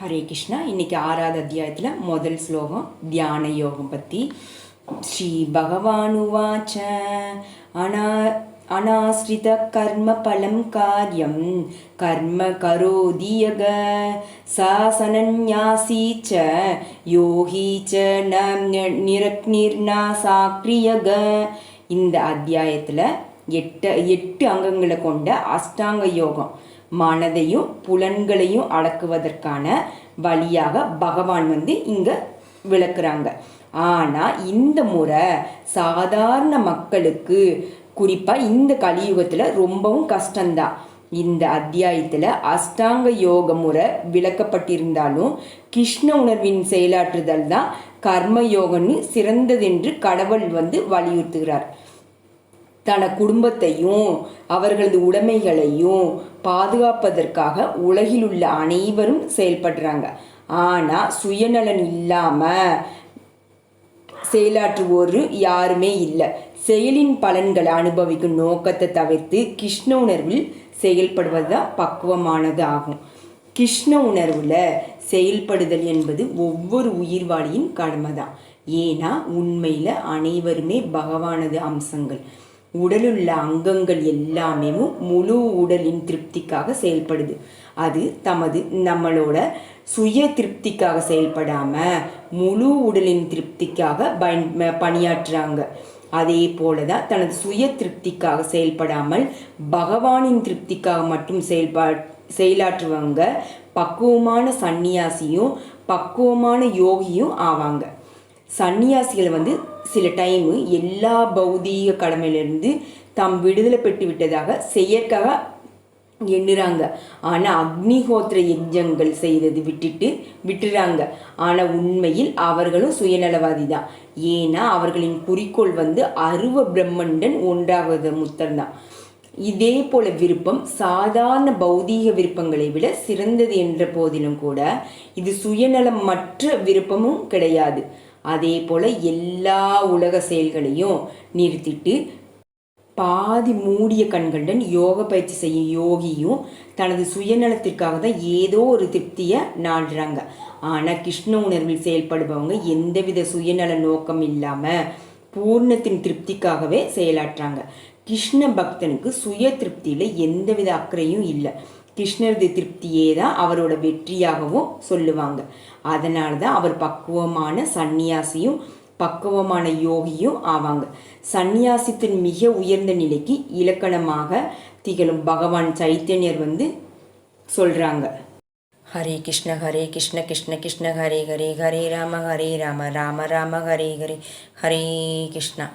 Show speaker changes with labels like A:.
A: ஹரே கிருஷ்ணா. இன்னைக்கு 6வது அத்தியாயத்தில் முதல் ஸ்லோகம் தியான யோகம் பற்றி. ஸ்ரீ பகவானுவாச்ச அனா அனாஸ்ரித கர்ம பலம் காரியம் கர்ம கரோதியக சாசனன்யாசி ச யோகி ச நிரக்னிர்நாசாக்ரியக. இந்த அத்தியாயத்தில் எட்டு அங்கங்களை கொண்ட அஷ்டாங்க யோகம், மனதையும் புலன்களையும் அடக்குவதற்கான வழியாக பகவான் இங்கே விளக்குறாங்க. ஆனால் இந்த முறை சாதாரண மக்களுக்கு, குறிப்பாக இந்த கலியுகத்தில் ரொம்பவும் கஷ்டம்தான். இந்த அத்தியாயத்தில் அஷ்டாங்க யோக முறை விளக்கப்பட்டிருந்தாலும் கிருஷ்ண உணர்வின் செயலாற்றுதல் தான் கர்ம யோகம்னு சிறந்ததென்று கடவுள் வலியுறுத்துகிறார். தன குடும்பத்தையும் அவர்களது உடைமைகளையும் பாதுகாப்பதற்காக உலகில் உள்ள அனைவரும் செயல்படுறாங்க. ஆனால் சுயநலன் இல்லாமல் செயலாற்றுவோர் யாருமே இல்லை. செயலின் பலன்களை அனுபவிக்கும் நோக்கத்தை தவிர்த்து கிருஷ்ண உணர்வில் செயல்படுவது தான் பக்குவமானது ஆகும். கிருஷ்ண உணர்வில் செயல்படுதல் என்பது ஒவ்வொரு உயிர்வாளியின் கடமை தான். ஏன்னா உண்மையில் அனைவருமே பகவானது அம்சங்கள். உடலுள்ள அங்கங்கள் எல்லாமே முழு உடலின் திருப்திக்காக செயல்படுது. அது நம்மளோட சுய திருப்திக்காக செயல்படாமல் முழு உடலின் திருப்திக்காக பணியாற்றுறாங்க. அதே போல தான் தனது சுய திருப்திக்காக செயல்படாமல் பகவானின் திருப்திக்காக மட்டும் செயலாற்றுவாங்க. பக்குவமான சந்நியாசியும் பக்குவமான யோகியும் ஆவாங்க. சந்நியாசிகள் சில டைமு எல்லா பௌதீக கடமையிலிருந்து தாம் விடுதலை பெற்று விட்டதாக செயற்காக எண்ணுறாங்க. ஆனால் அக்னிஹோத்திர யஜ்ஞங்கள் செய்தது விட்டுறாங்க. ஆனால் உண்மையில் அவர்களும் சுயநலவாதி தான். ஏன்னா அவர்களின் குறிக்கோள் அருவ பிரம்மண்டன் ஒன்றாவது முத்தர் தான். இதே போல விருப்பம் சாதாரண பௌதீக விருப்பங்களை விட சிறந்தது என்ற போதிலும் கூட இது சுயநலம் மற்ற விருப்பமும் கிடையாது. அதே போல் எல்லா உலக செயல்களையும் நிறுத்திட்டு பாதி மூடிய கண்களுடன் யோக பயிற்சி செய்யும் யோகியும் தனது சுயநலத்திற்காக தான் ஏதோ ஒரு திருப்தியை நாடுறாங்க. ஆனால் கிருஷ்ண உணர்வில் செயல்படுபவங்க எந்தவித சுயநல நோக்கம் இல்லாமல் பூர்ணத்தின் திருப்திக்காகவே செயலாற்றுறாங்க. கிருஷ்ண பக்தனுக்கு சுய திருப்தியில் எந்தவித அக்கறையும் இல்லை. கிருஷ்ணரது திருப்தியே தான் அவரோட வெற்றியாகவும் சொல்லுவாங்க. அதனால தான் அவர் பக்குவமான சந்நியாசியும் பக்குவமான யோகியும் ஆவாங்க. சந்நியாசத்தின் மிக உயர்ந்த நிலைக்கு இலக்கணமாக திகழும் பகவான் சைத்தன்யர் சொல்கிறாங்க. ஹரே கிருஷ்ண கிருஷ்ண கிருஷ்ண ஹரே ஹரே, ஹரே ராம ராம ராம ஹரே ஹரே, ஹரே கிருஷ்ணா.